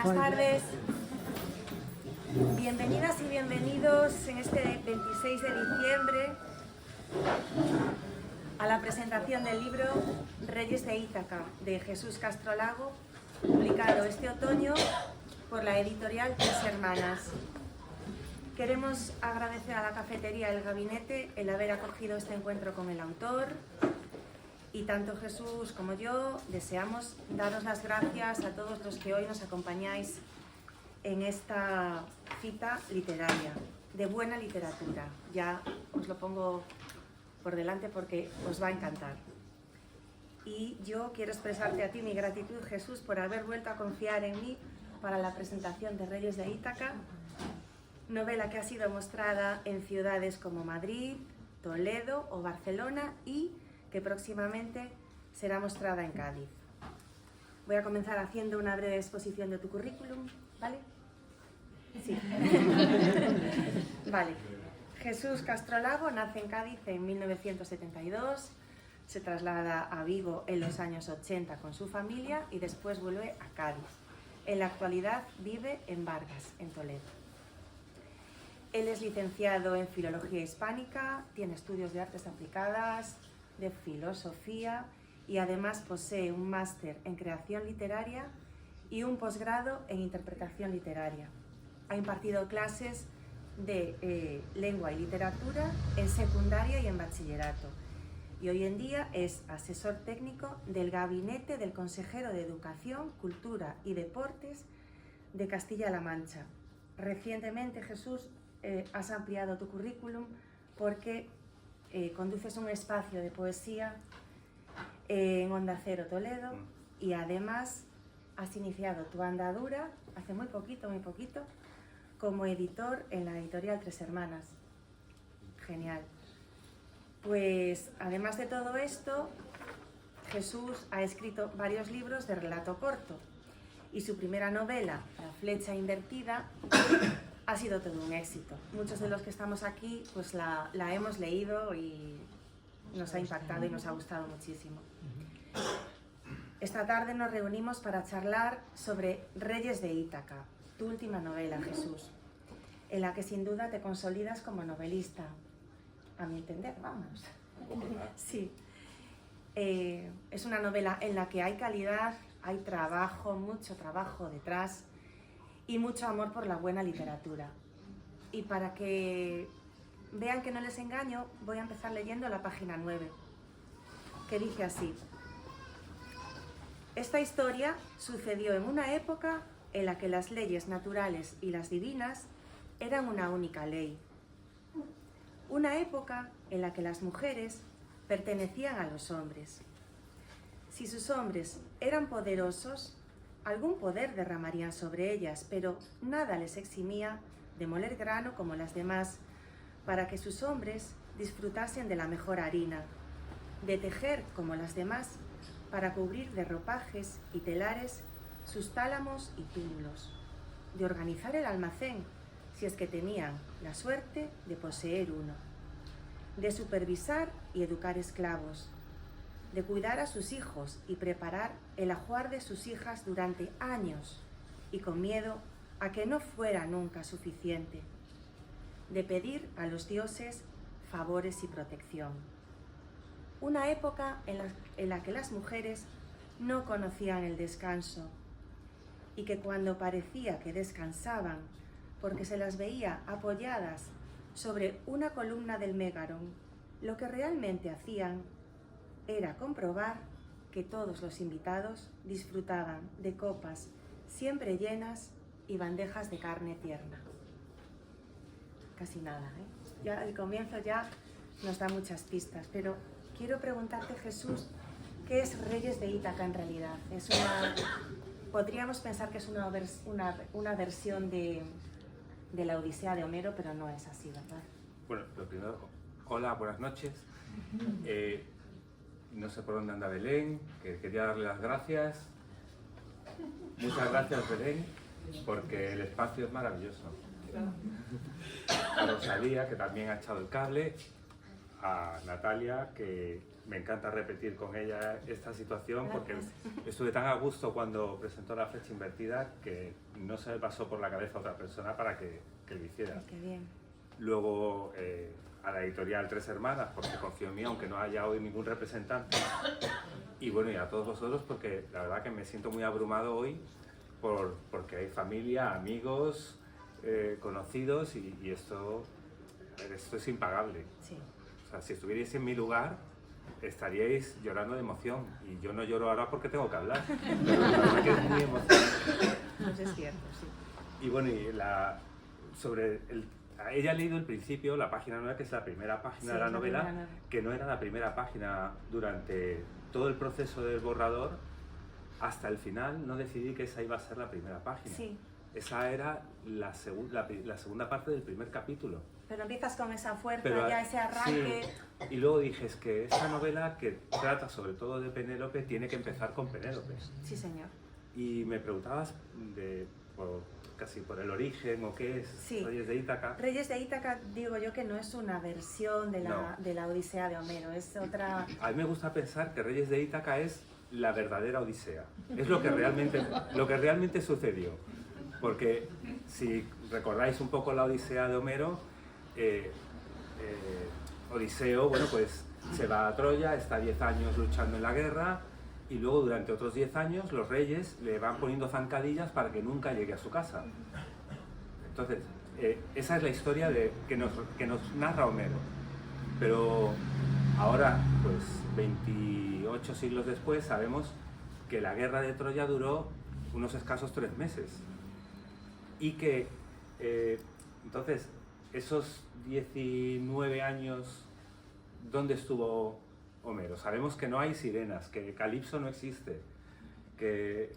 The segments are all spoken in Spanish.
Buenas tardes. Bienvenidas y bienvenidos en este 26 de diciembre a la presentación del libro Reyes de Ítaca, de Jesús Castrolago, publicado este otoño por la editorial Tres Hermanas. Queremos agradecer a la cafetería El Gabinete el haber acogido este encuentro con el autor, y tanto Jesús como yo deseamos daros las gracias a todos los que hoy nos acompañáis en esta cita literaria, de buena literatura. Ya os lo pongo por delante porque os va a encantar. Y yo quiero expresarte a ti mi gratitud, Jesús, por haber vuelto a confiar en mí para la presentación de Reyes de Ítaca, novela que ha sido mostrada en ciudades como Madrid, Toledo o Barcelona y que próximamente será mostrada en Cádiz. Voy a comenzar haciendo una breve exposición de tu currículum, ¿vale? Sí. Vale. Jesús Castrolago nace en Cádiz en 1972, se traslada a Vigo en los años 80 con su familia y después vuelve a Cádiz. En la actualidad vive en Vargas, en Toledo. Él es licenciado en Filología Hispánica, tiene estudios de Artes Aplicadas, de Filosofía y además posee un máster en Creación Literaria y un posgrado en Interpretación Literaria. Ha impartido clases de Lengua y Literatura en secundaria y en bachillerato. Y hoy en día es asesor técnico del Gabinete del Consejero de Educación, Cultura y Deportes de Castilla-La Mancha. Recientemente, Jesús, has ampliado tu currículum porque conduces un espacio de poesía en Onda Cero Toledo y además has iniciado tu andadura hace muy poquito, como editor en la editorial Tres Hermanas. Genial. Pues además de todo esto, Jesús ha escrito varios libros de relato corto y su primera novela, La flecha invertida, ha sido todo un éxito. Muchos de los que estamos aquí pues la hemos leído y nos ha impactado y nos ha gustado muchísimo. Esta tarde nos reunimos para charlar sobre Reyes de Ítaca, tu última novela, Jesús, en la que sin duda te consolidas como novelista, a mi entender, vamos. Sí. Es una novela en la que hay calidad, hay trabajo, mucho trabajo detrás y mucho amor por la buena literatura. Y para que vean que no les engaño, voy a empezar leyendo la página 9, que dice así: esta historia sucedió en una época en la que las leyes naturales y las divinas eran una única ley. Una época en la que las mujeres pertenecían a los hombres. Si sus hombres eran poderosos, algún poder derramarían sobre ellas, pero nada les eximía de moler grano como las demás, para que sus hombres disfrutasen de la mejor harina, de tejer como las demás, para cubrir de ropajes y telares sus tálamos y túmulos, de organizar el almacén, si es que tenían la suerte de poseer uno, de supervisar y educar esclavos, de cuidar a sus hijos y preparar el ajuar de sus hijas durante años y con miedo a que no fuera nunca suficiente, de pedir a los dioses favores y protección. Una época en la que las mujeres no conocían el descanso y que cuando parecía que descansaban porque se las veía apoyadas sobre una columna del Mégaron, lo que realmente hacían era comprobar que todos los invitados disfrutaban de copas siempre llenas y bandejas de carne tierna. Casi nada, ¿eh? Ya el comienzo ya nos da muchas pistas, pero quiero preguntarte, Jesús, ¿qué es Reyes de Ítaca en realidad? Podríamos pensar que es una versión de la Odisea de Homero, pero no es así, ¿verdad? Bueno, lo primero, hola, buenas noches. No sé por dónde anda Belén, que quería darle las gracias. Muchas gracias, Belén, porque el espacio es maravilloso. A Rosalía, que también ha echado el cable, a Natalia, que me encanta repetir con ella esta situación porque Gracias. estuve tan a gusto cuando presentó La flecha invertida que no se me pasó por la cabeza a otra persona para que lo hiciera. Qué bien. Luego a la editorial Tres Hermanas, porque confío en mí, aunque no haya hoy ningún representante. Y bueno, y a todos vosotros, porque la verdad que me siento muy abrumado hoy porque hay familia, amigos, conocidos y esto es impagable. Sí. O sea, si estuvierais en mi lugar, estaríais llorando de emoción. Y yo no lloro ahora porque tengo que hablar. Pero la verdad que es muy emocionante. Pues es cierto, sí. Y bueno, ella ha leído el principio, la página 9, que es la primera página de la novela, que no era la primera página durante todo el proceso del borrador. Hasta el final no decidí que esa iba a ser la primera página. Sí. Esa era la segunda parte del primer capítulo. Pero empiezas con esa fuerza, ya ese arranque. Sí. Y luego dije, es que esta novela, que trata sobre todo de Penélope, tiene que empezar con Penélope. Sí, señor. Y me preguntabas casi por el origen o qué es, sí. Reyes de Ítaca. Reyes de Ítaca, digo yo que no es una versión de la Odisea de Homero, es otra... A mí me gusta pensar que Reyes de Ítaca es la verdadera Odisea. Es lo que realmente sucedió. Porque si recordáis un poco la Odisea de Homero, Odiseo, bueno, pues se va a Troya, está 10 años luchando en la guerra y luego durante otros 10 años los reyes le van poniendo zancadillas para que nunca llegue a su casa. Entonces, esa es la historia que nos narra Homero. Pero ahora, pues 28 siglos después, sabemos que la guerra de Troya duró unos escasos 3 meses. Y que, entonces, esos 19 años, ¿dónde estuvo Homero? Sabemos que no hay sirenas, que Calipso no existe, que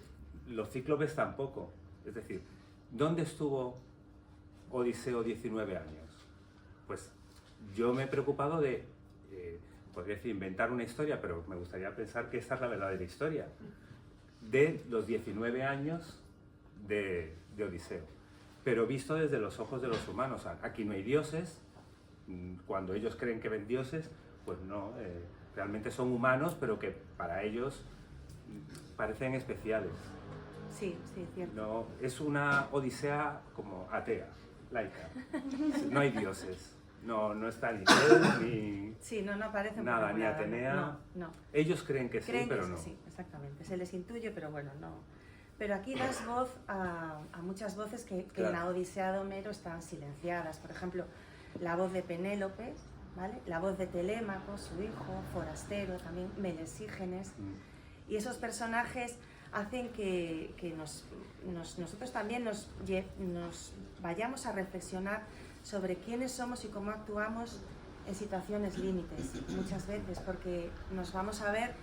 los cíclopes tampoco. Es decir, ¿dónde estuvo Odiseo 19 años? Pues yo me he preocupado de, podría decir, inventar una historia, pero me gustaría pensar que esta es la verdadera historia, de los 19 años de Odiseo, pero visto desde los ojos de los humanos. Aquí no hay dioses, cuando ellos creen que ven dioses, pues no, realmente son humanos, pero que para ellos parecen especiales. Sí, sí, cierto. No, es una Odisea como atea, laica. No hay dioses, no está ni Zeus, ni... Sí, no parece nada, ni Atenea. No. Ellos creen que sí, pero no. Sí, exactamente. Se les intuye, pero bueno, no. Pero aquí das voz a muchas voces que Claro. en la Odisea de Homero están silenciadas. Por ejemplo, la voz de Penélope, ¿vale? La voz de Telémaco, su hijo, Forastero, también Melesígenes. Y esos personajes hacen que nosotros también nos vayamos a reflexionar sobre quiénes somos y cómo actuamos en situaciones límites, muchas veces, porque nos vamos a ver,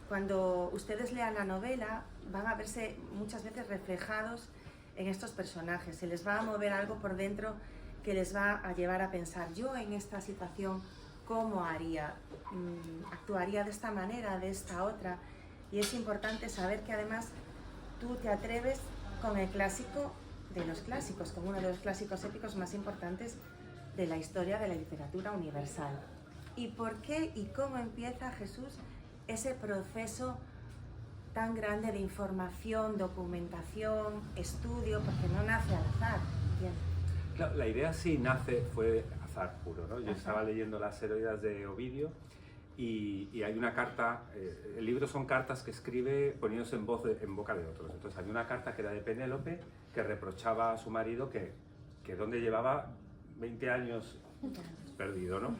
cuando ustedes lean la novela, van a verse muchas veces reflejados en estos personajes, se les va a mover algo por dentro que les va a llevar a pensar, yo en esta situación, ¿cómo haría? ¿Actuaría de esta manera, de esta otra? Y es importante saber que además tú te atreves con el clásico de los clásicos, con uno de los clásicos épicos más importantes de la historia de la literatura universal. ¿Y por qué y cómo empieza, Jesús, ese proceso tan grande de información, documentación, estudio, porque no nace al azar? ¿Entiendes? Claro, la idea sí fue azar puro, ¿no? Yo estaba leyendo las Heroidas de Ovidio y hay una carta, el libro son cartas que escribe poniéndose en boca de otros. Entonces hay una carta que era de Penélope que reprochaba a su marido que donde llevaba 20 años perdido, ¿no?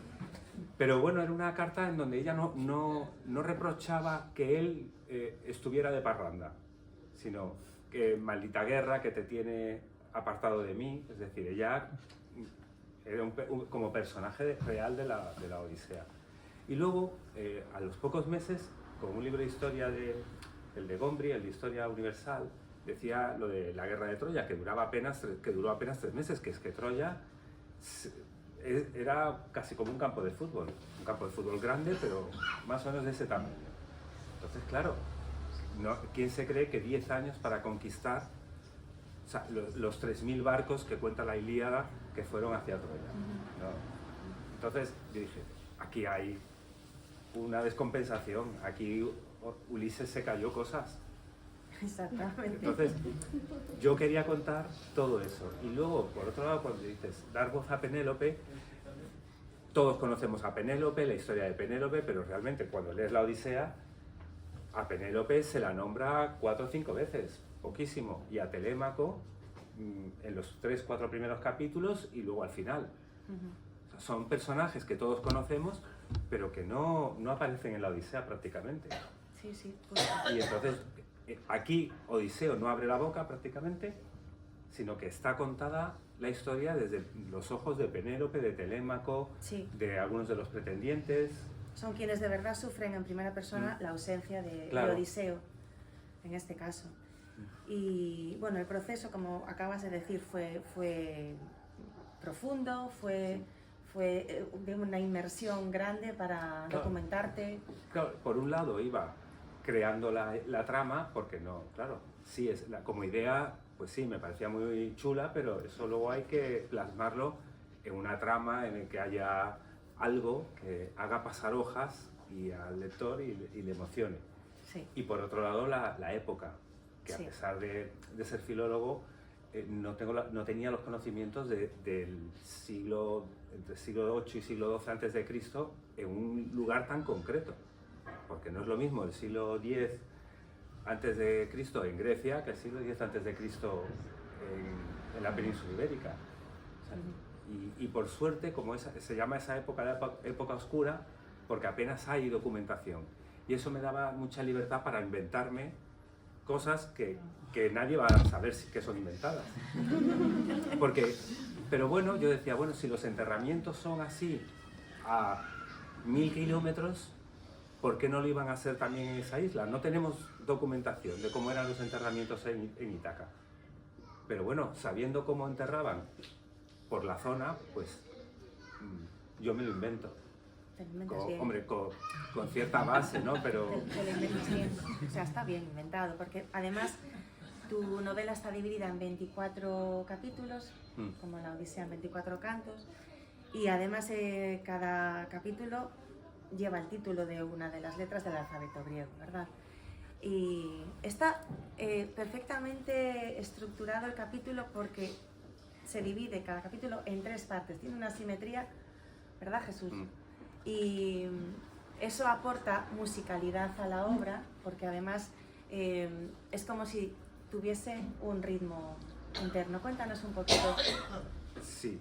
Pero bueno, era una carta en donde ella no reprochaba que él estuviera de parranda, sino que maldita guerra que te tiene apartado de mí. Es decir, ella era como personaje real de la Odisea. Y luego, a los pocos meses, con un libro de historia el de Gombrich, el de Historia Universal, decía lo de la guerra de Troya, que duró apenas 3 meses, que es que Troya era casi como un campo de fútbol grande, pero más o menos de ese tamaño. Entonces, claro, ¿quién se cree que 10 años para conquistar, o sea, los 3.000 barcos que cuenta la Ilíada que fueron hacia Troya? ¿No? Entonces yo dije, aquí hay una descompensación. Aquí Ulises se cayó cosas. Exactamente. Entonces, yo quería contar todo eso. Y luego, por otro lado, cuando dices dar voz a Penélope, todos conocemos a Penélope, la historia de Penélope, pero realmente cuando lees la Odisea, a Penélope se la nombra 4 o 5 veces, poquísimo, y a Telémaco en los 3 o 4 primeros capítulos y luego al final. O sea, son personajes que todos conocemos, pero que no aparecen en la Odisea prácticamente. Sí, sí. Pues... Y entonces, aquí Odiseo no abre la boca prácticamente, sino que está contada la historia desde los ojos de Penélope, de Telémaco, sí, de algunos de los pretendientes. Son quienes de verdad sufren en primera persona la ausencia de Odiseo, en este caso. Y bueno, el proceso, como acabas de decir, fue profundo, fue de una inmersión grande para documentarte. Claro, por un lado iba creando la trama, porque no, claro, sí, como idea, pues sí, me parecía muy chula, pero eso luego hay que plasmarlo en una trama en el que haya algo que haga pasar hojas y al lector y le emocione. Sí. Y por otro lado, la época, que sí, a pesar de ser filólogo, no tenía los conocimientos del siglo, entre siglo VIII y siglo XII antes de Cristo, en un lugar tan concreto. Porque no es lo mismo el siglo X antes de Cristo en Grecia que el siglo X antes de Cristo en la península ibérica. O sea, y por suerte, como se llama esa época la época oscura, porque apenas hay documentación. Y eso me daba mucha libertad para inventarme cosas que nadie va a saber que son inventadas. Pero bueno, yo decía, bueno, si los enterramientos son así a 1000 kilómetros, ¿por qué no lo iban a hacer también en esa isla? No tenemos documentación de cómo eran los enterramientos en Ítaca. Pero bueno, sabiendo cómo enterraban por la zona, pues yo me lo invento. Hombre, con cierta base, ¿no? Pero... Te lo inventas bien. O sea, está bien inventado, porque además tu novela está dividida en 24 capítulos, como la Odisea en 24 cantos, y además cada capítulo lleva el título de una de las letras del alfabeto griego, ¿verdad? Y está perfectamente estructurado el capítulo porque se divide cada capítulo en 3 partes, tiene una simetría, ¿verdad, Jesús? Y eso aporta musicalidad a la obra, porque además es como si tuviese un ritmo interno. Cuéntanos un poquito. Sí,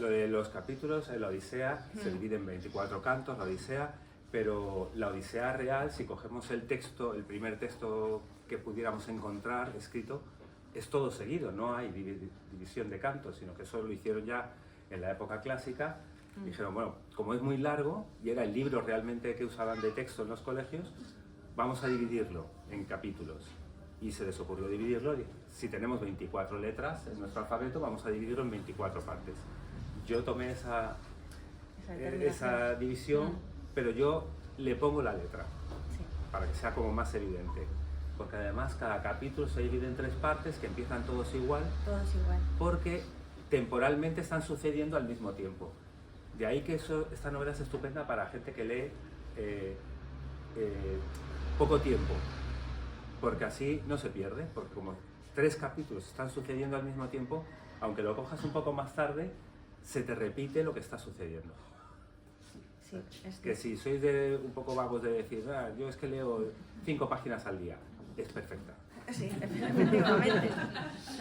lo de los capítulos en la Odisea se divide en 24 cantos, la Odisea, pero la Odisea real, si cogemos el texto, el primer texto que pudiéramos encontrar escrito, es todo seguido, no hay división de cantos, sino que eso lo hicieron ya en la época clásica. Dijeron, bueno, como es muy largo y era el libro realmente que usaban de texto en los colegios, vamos a dividirlo en capítulos. Y se les ocurrió dividirlo, si tenemos 24 letras en nuestro alfabeto, vamos a dividirlo en 24 partes. Yo tomé esa división, pero yo le pongo la letra, para que sea como más evidente. Porque además cada capítulo se divide en 3 partes que empiezan todos igual. Todos igual. Porque temporalmente están sucediendo al mismo tiempo. De ahí que esta novela es estupenda para gente que lee poco tiempo, porque así no se pierde, porque como 3 capítulos están sucediendo al mismo tiempo, aunque lo cojas un poco más tarde, se te repite lo que está sucediendo. Sí, que si sois un poco vagos de decir, yo es que leo 5 páginas al día, es perfecta. Sí, efectivamente,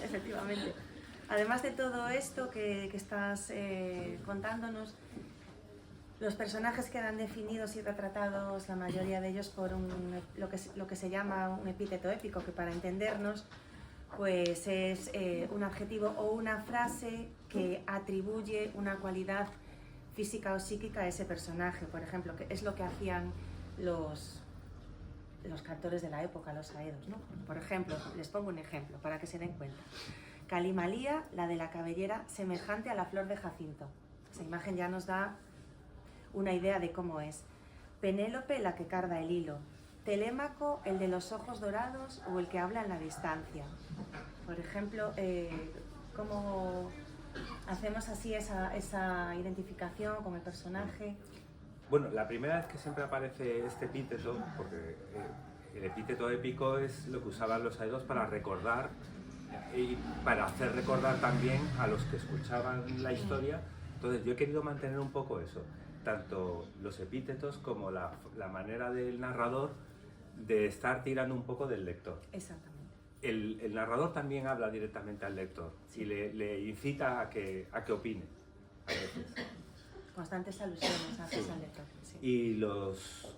efectivamente. Además de todo esto que estás contándonos, los personajes quedan definidos y retratados, la mayoría de ellos, por lo que se llama un epíteto épico, que para entendernos pues es un adjetivo o una frase que atribuye una cualidad física o psíquica a ese personaje. Por ejemplo, que es lo que hacían los cantores de la época, los aedos, ¿no? Por ejemplo, les pongo un ejemplo para que se den cuenta. Calimalía, la de la cabellera semejante a la flor de jacinto. Esa imagen ya nos da una idea de cómo es. Penélope, la que carda el hilo. Telémaco, el de los ojos dorados o el que habla en la distancia. Por ejemplo, ¿cómo hacemos así esa identificación con el personaje? Bueno, la primera vez que siempre aparece este epíteto, porque el epíteto épico es lo que usaban los aedos para recordar y para hacer recordar también a los que escuchaban la historia. Entonces yo he querido mantener un poco eso, tanto los epítetos como la manera del narrador de estar tirando un poco del lector. Exactamente. El narrador también habla directamente al lector y le incita a que opine a veces. Constantes alusiones haces al lector. Sí. Y los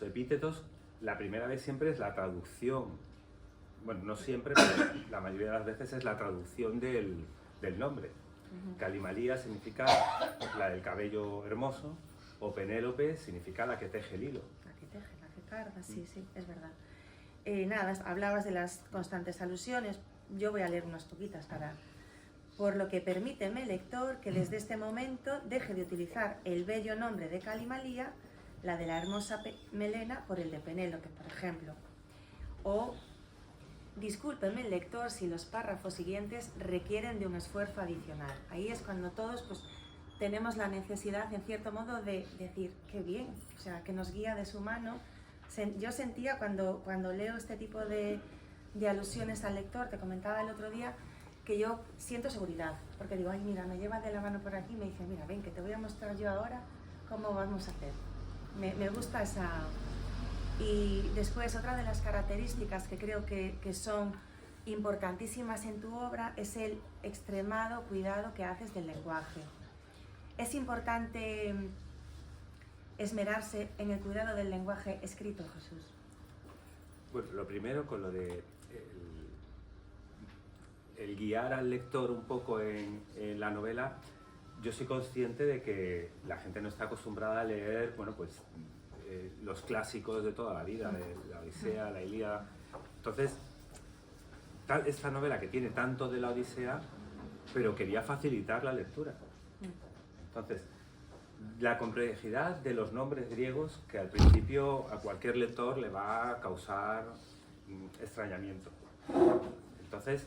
epítetos, la primera vez siempre es la traducción, bueno, no siempre, pero la mayoría de las veces es la traducción del nombre. Calimalía significa la del cabello hermoso, o Penélope significa la que teje el hilo. La que teje, la que carga, sí, sí, es verdad. Nada, hablabas de las constantes alusiones, yo voy a leer unas poquitas por lo que permíteme, lector, que desde este momento deje de utilizar el bello nombre de Calimalía, la de la hermosa melena, por el de Penélope, por ejemplo. O, discúlpeme, lector, si los párrafos siguientes requieren de un esfuerzo adicional. Ahí es cuando todos pues, tenemos la necesidad, en cierto modo, de decir, qué bien, o sea, que nos guía de su mano. Yo sentía cuando leo este tipo de alusiones al lector, te comentaba el otro día, que yo siento seguridad, porque digo, ay, mira, me lleva de la mano por aquí y me dice, mira, ven, que te voy a mostrar yo ahora cómo vamos a hacer. Me gusta esa... Y después, otra de las características que creo que son importantísimas en tu obra es el extremado cuidado que haces del lenguaje. Es importante esmerarse en el cuidado del lenguaje escrito, Jesús. Bueno, lo primero con lo de el guiar al lector un poco en la novela, yo soy consciente de que la gente no está acostumbrada a leer, bueno, pues los clásicos de toda la vida, de la Odisea, la Ilíada. Entonces, esta novela que tiene tanto de la Odisea, pero quería facilitar la lectura. Entonces, la complejidad de los nombres griegos, que al principio a cualquier lector le va a causar extrañamiento. Entonces,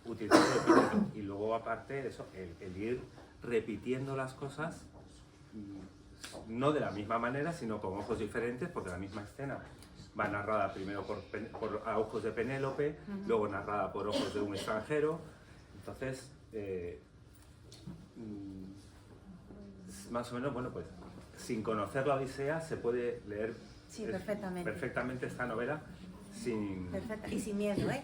utilizar el epíteto y luego aparte eso, el ir repitiendo las cosas, no de la misma manera, sino con ojos diferentes, porque la misma escena va narrada primero a ojos de Penélope, luego narrada por ojos de un extranjero. Entonces, más o menos, bueno, pues sin conocer la Odisea se puede leer perfectamente esta novela sin... Perfecta. Y sin miedo, ¿eh?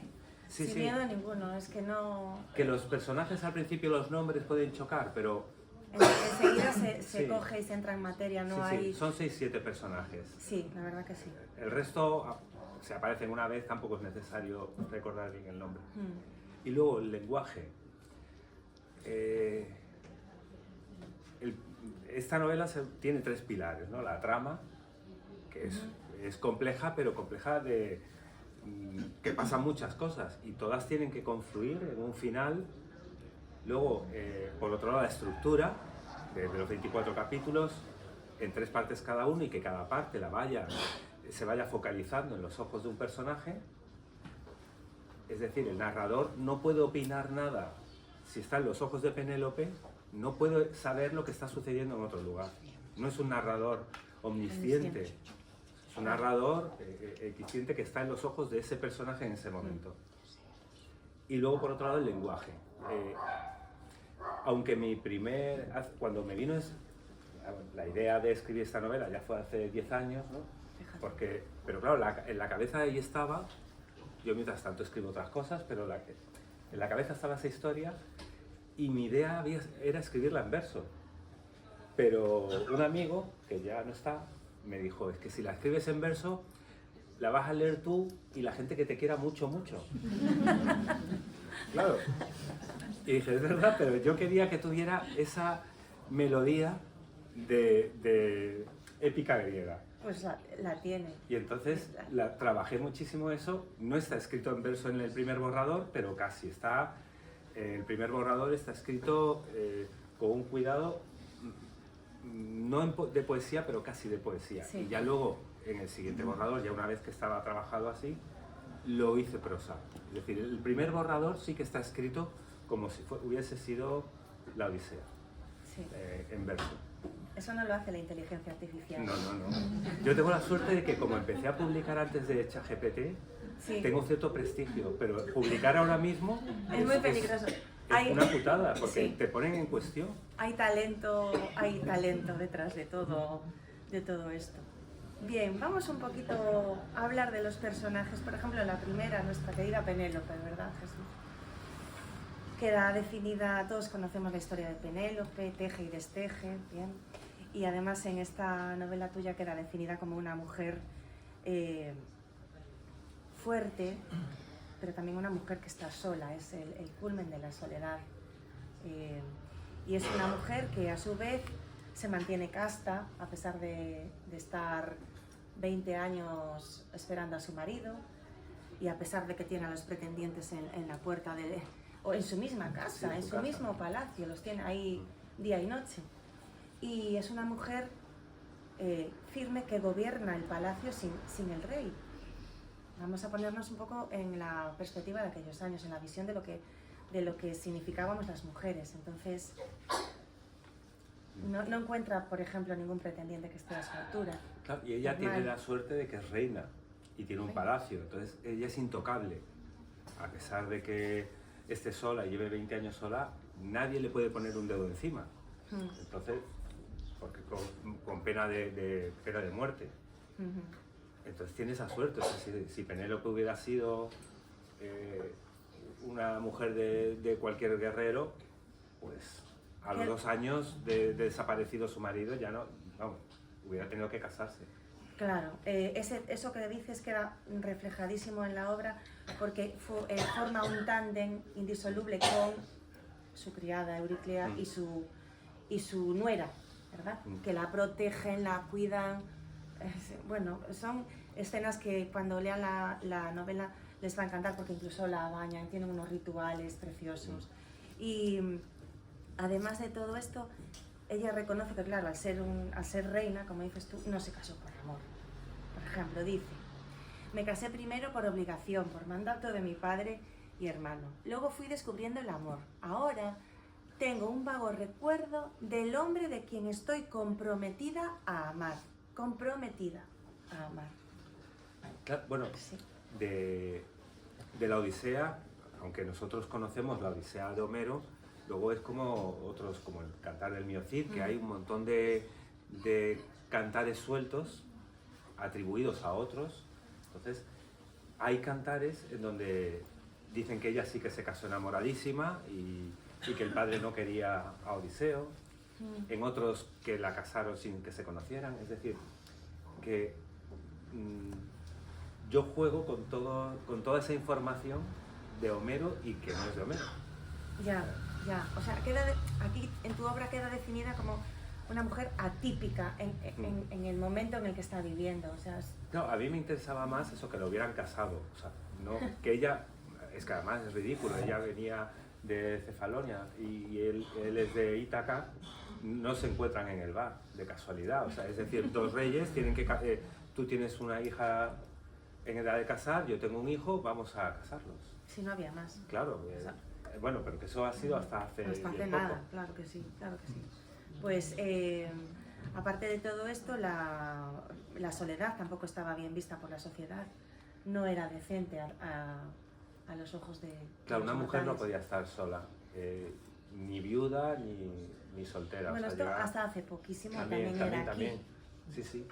Sí, sin sí. miedo ninguno, es que no... Que los personajes al principio, los nombres pueden chocar, pero... Enseguida se sí. Coge y se entra en materia, no sí, hay... sí. Son 6-7 personajes. Sí, la verdad que sí. El resto se aparecen una vez, tampoco es necesario recordar bien el nombre. Y luego el lenguaje. Esta novela tiene 3 pilares, ¿no? La trama, que es compleja, pero compleja de... que pasan muchas cosas y todas tienen que confluir en un final. Luego, por otro lado, la estructura de los 24 capítulos en 3 partes cada uno y que cada parte se vaya focalizando en los ojos de un personaje. Es decir, el narrador no puede opinar nada si está en los ojos de Penélope, no puede saber lo que está sucediendo en otro lugar. No es un narrador omnisciente. Es un narrador eficiente que está en los ojos de ese personaje en ese momento. Y luego, por otro lado, el lenguaje. Aunque cuando me vino la idea de escribir esta novela, ya fue hace 10 años, ¿no? Pero claro, en la cabeza ahí estaba, yo mientras tanto escribo otras cosas, pero en la cabeza estaba esa historia y mi idea era escribirla en verso. Pero un amigo, que ya no está, me dijo, es que si la escribes en verso, la vas a leer tú y la gente que te quiera mucho, mucho. Claro. Y dije, es verdad, pero yo quería que tuviera esa melodía de épica griega. Pues la tiene. Y entonces trabajé muchísimo eso. No está escrito en verso en el primer borrador, pero casi. El primer borrador está escrito con un cuidado, no de poesía, pero casi de poesía. Sí. Y ya luego, en el siguiente borrador, ya una vez que estaba trabajado así, lo hice prosa. Es decir, el primer borrador sí que está escrito como si hubiese sido la Odisea, sí. En verso. Eso no lo hace la inteligencia artificial. No, no, no. Yo tengo la suerte de que como empecé a publicar antes de ChatGPT, Sí. tengo cierto prestigio, pero publicar ahora mismo Es muy peligroso. es una putada, porque Sí. te ponen en cuestión. Hay talento detrás de todo esto. Bien, vamos un poquito a hablar de los personajes. Por ejemplo, la primera, nuestra querida Penélope, ¿verdad, Jesús? Queda definida, todos conocemos la historia de Penélope, teje y desteje, bien. Y además en esta novela tuya queda definida como una mujer fuerte, pero también una mujer que está sola, es el culmen de la soledad. Y es una mujer que a su vez se mantiene casta, a pesar de estar 20 años esperando a su marido, y a pesar de que tiene a los pretendientes en la puerta o en su misma casa, Sí, en su casa. mismo palacio, los tiene ahí día y noche. Y es una mujer firme que gobierna el palacio sin el rey. Vamos a ponernos un poco en la perspectiva de aquellos años, en la visión de lo que significábamos las mujeres. Entonces, no encuentra, por ejemplo, ningún pretendiente que esté a su altura. Claro, y ella Normal. tiene la suerte de que es reina y tiene un Sí. palacio, entonces ella es intocable. A pesar de que esté sola y lleve 20 años sola, nadie le puede poner un dedo encima. Entonces, porque con pena pena de muerte. Entonces tiene esa suerte. O sea, si Penélope hubiera sido una mujer de cualquier guerrero, pues a los 2 años de desaparecido su marido ya no, vamos, hubiera tenido que casarse. Claro, eso que dices queda reflejadísimo en la obra porque forma un tándem indisoluble con su criada Euriclea y su nuera, ¿verdad? Que la protegen, la cuidan. Bueno, son escenas que cuando lean la novela les va a encantar porque incluso la bañan, tienen unos rituales preciosos. Y además de todo esto, ella reconoce que, claro, al ser reina, como dices tú, no se casó por amor. Por ejemplo, dice: me casé primero por obligación, por mandato de mi padre y hermano. Luego fui descubriendo el amor. Ahora tengo un vago recuerdo del hombre de quien estoy comprometida a amar. Comprometida a amar. Claro, bueno, Sí. de la Odisea, aunque nosotros conocemos la Odisea de Homero, luego es como otros, como el Cantar del Mío Cid, que hay un montón de cantares sueltos atribuidos a otros. Entonces, hay cantares en donde dicen que ella sí que se casó enamoradísima y que el padre no quería a Odiseo. En otros que la casaron sin que se conocieran. Es decir, que yo juego con toda esa información de Homero y que no es de Homero. Ya. O sea, aquí en tu obra queda definida como una mujer atípica en el momento en el que está viviendo. O sea, No, a mí me interesaba más eso, que lo hubieran casado. O sea, no, que ella, es que además es ridículo, ella venía de Cefalonia y él es de Ítaca, no se encuentran en el bar, de casualidad. O sea, es decir, 2 reyes tienen que... tú tienes una hija en edad de casar, yo tengo un hijo, vamos a casarlos. si no había más. Claro, bueno, pero que eso ha sido hasta hace bien nada, poco. claro que sí. Pues aparte de todo esto, la soledad tampoco estaba bien vista por la sociedad. No era decente a los ojos de Claro, los una mujer no mortales. podía estar sola, ni viuda ni soltera. Bueno, o sea, esto ya- hasta hace poquísimo también era aquí. también. Sí, sí.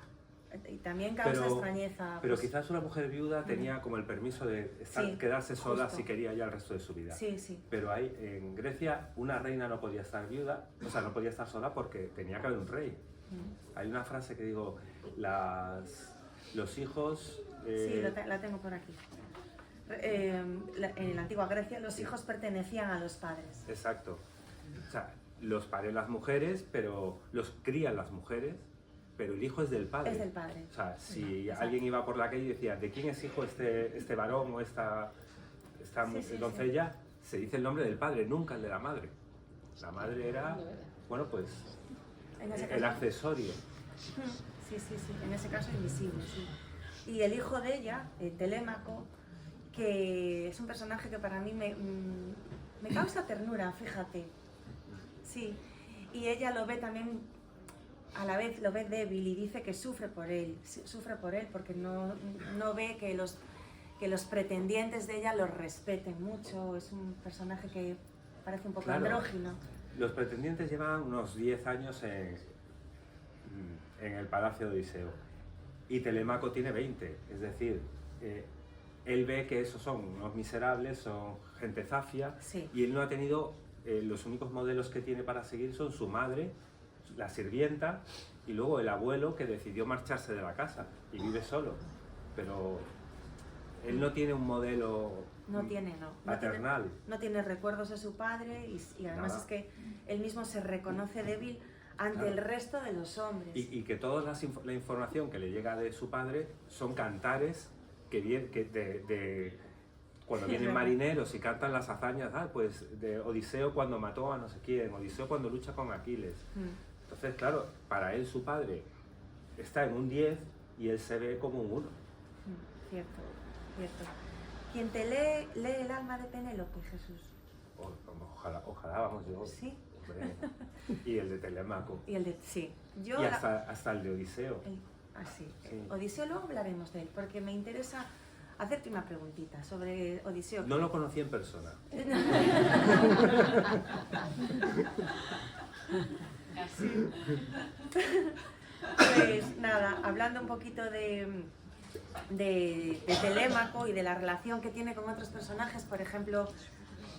Y también causa extrañeza. Pero pues, quizás una mujer viuda tenía como el permiso de Sí, quedarse sola justo. si quería ya el resto de su vida. Sí. Pero en Grecia una reina no podía estar viuda, o sea, no podía estar sola porque tenía que haber un rey. Hay una frase que digo, los hijos... Sí, la tengo por aquí. En la antigua Grecia los hijos pertenecían a los padres. Exacto. O sea, los paren las mujeres, pero los crían las mujeres, pero el hijo es del padre. Es del padre. O sea, si Exacto. alguien iba por la calle y decía, ¿de quién es hijo este varón o esta Sí, doncella? Se dice el nombre del padre, nunca el de la madre. La madre era, bueno, pues, En ese el caso, accessorio. sí, en ese caso invisible, sí. Y el hijo de ella, Telémaco, que es un personaje que para mí me causa ternura, fíjate. Sí, y ella lo ve también a la vez lo ve débil y dice que sufre por él porque no ve que los pretendientes de ella los respeten mucho. Es un personaje que parece un poco andrógino. Los pretendientes llevan unos 10 años en el palacio de Odiseo y Telémaco tiene 20, es decir, él ve que esos son unos miserables, son gente zafia, sí. Y él no ha tenido, los únicos modelos que tiene para seguir son su madre, la sirvienta y luego el abuelo que decidió marcharse de la casa y vive solo, pero él no tiene un modelo paternal. No tiene recuerdos de su padre y además es que él mismo se reconoce débil ante el resto de los hombres. Y que toda la información que le llega de su padre son cantares cuando vienen marineros y cantan las hazañas, pues de Odiseo cuando mató a no sé quién, Odiseo cuando lucha con Aquiles. Entonces, claro, para él su padre está en un 10 y él se ve como un 1. Cierto. ¿Quién te lee el alma de Penélope, Jesús? Ojalá, vamos, yo. Sí. Hombre, y el de Telémaco. Sí. Y hasta el de Odiseo. Sí. Odiseo, luego hablaremos de él, porque me interesa hacerte una preguntita sobre Odiseo. No lo conocí en persona. Pues nada, hablando un poquito de Telémaco y de la relación que tiene con otros personajes, por ejemplo,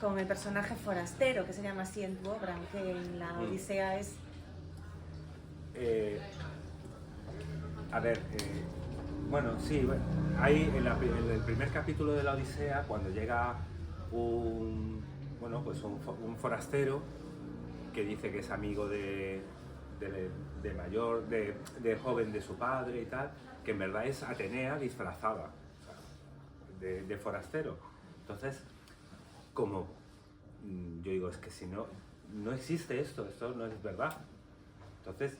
con el personaje forastero, que se llama así en tu obra, que en la Odisea es... Bueno, sí, hay en el primer capítulo de la Odisea, cuando llega un forastero que dice que es amigo de joven de su padre y tal, que en verdad es Atenea disfrazada, o sea, de forastero. Entonces, como yo digo, es que si no existe esto no es verdad. Entonces,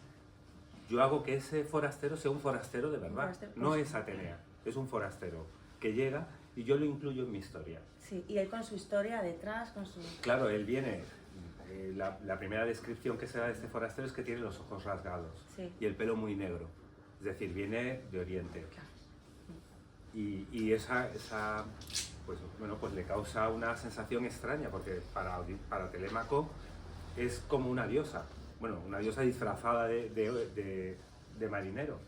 yo hago que ese forastero sea un forastero de verdad, no es Atenea, es un forastero que llega y yo lo incluyo en mi historia. Sí, y él con su historia detrás, con su... Claro, él viene, la primera descripción que se da de este forastero es que tiene los ojos rasgados, sí, y el pelo muy negro, es decir, viene de Oriente. Claro. Y esa pues le causa una sensación extraña, porque para Telémaco es como una diosa. Bueno, una diosa disfrazada de marinero.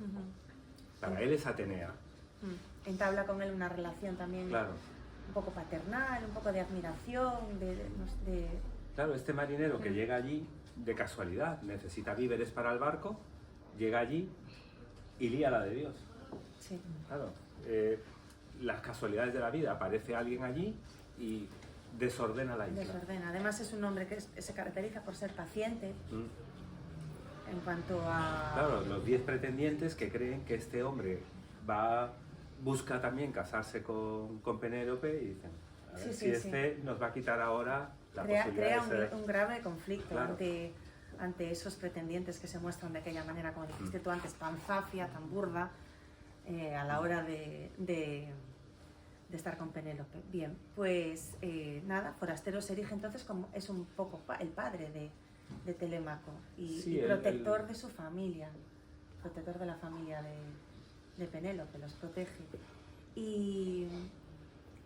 Para él es Atenea. Entabla con él una relación también, claro, un poco paternal, un poco de admiración, Claro, este marinero que llega allí de casualidad, necesita víveres para el barco, llega allí y lía la de Dios. Sí. Claro, las casualidades de la vida, aparece alguien allí y desordena la isla. Desordena. Además es un hombre que se caracteriza por ser paciente. En cuanto a... Claro, los 10 pretendientes que creen que este hombre busca también casarse con Penélope y dicen, a ver si este nos va a quitar ahora la posibilidad de ser... un grave conflicto, claro, ante esos pretendientes que se muestran de aquella manera, como dijiste tú antes, tan zafia, tan burda, a la hora de estar con Penélope. Bien, pues nada, Forastero se erige entonces como es un poco el padre de Telémaco y protector de su familia, protector de la familia de Penélope, los protege. Y